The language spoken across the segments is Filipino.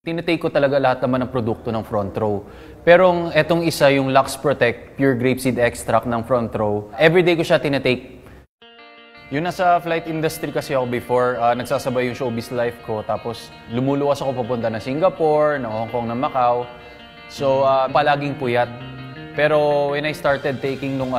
Tinitake ko talaga lahat naman ng produkto ng Front Row. Pero etong isa, yung Lux Protect Pure Grapeseed Extract ng Front Row, everyday ko siya tinitake. Yun, nasa flight industry kasi ako before, nagsasabay yung showbiz life ko. Tapos lumuluwas ako papunta na Singapore, na Hong Kong, na Macau. So palaging puyat. Pero when I started taking nung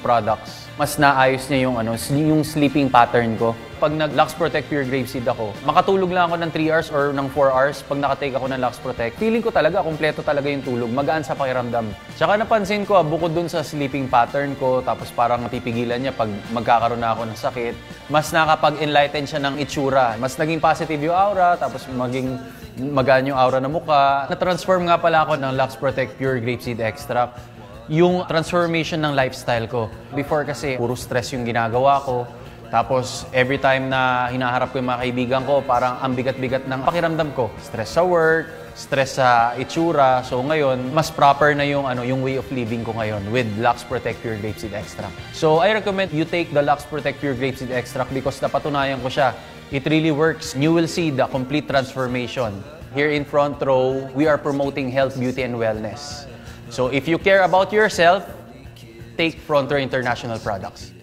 products, mas naayos niya yung sleeping pattern ko. Pag nag-Lux Protect Pure Grapeseed ako, makatulog lang ako ng 3 hours or ng 4 hours pag nakatake ako ng Lux Protect. Feeling ko talaga, kompleto talaga yung tulog, magaan sa pakiramdam. Tsaka napansin ko, bukod dun sa sleeping pattern ko, tapos parang napipigilan niya pag magkakaroon na ako ng sakit, mas nakapag-enlighten siya ng itsura. Mas naging positive yung aura, tapos maging magaan yung aura ng mukha. Na-transform nga pala ako ng Lux Protect Pure Grapeseed Extract. Yung transformation ng lifestyle ko. Before kasi, puro stress yung ginagawa ko. Tapos, every time na hinaharap ko yung mga kaibigan ko, parang ang bigat-bigat ng pakiramdam ko. Stress sa work, stress sa itsura. So ngayon, mas proper na yung way of living ko ngayon with Lux Protect Pure Grapeseed Extract. So I recommend you take the Lux Protect Pure Grapeseed Extract because napatunayan ko siya. It really works. You will see the complete transformation. Here in Front Row, we are promoting health, beauty, and wellness. So if you care about yourself, take Front Row International products.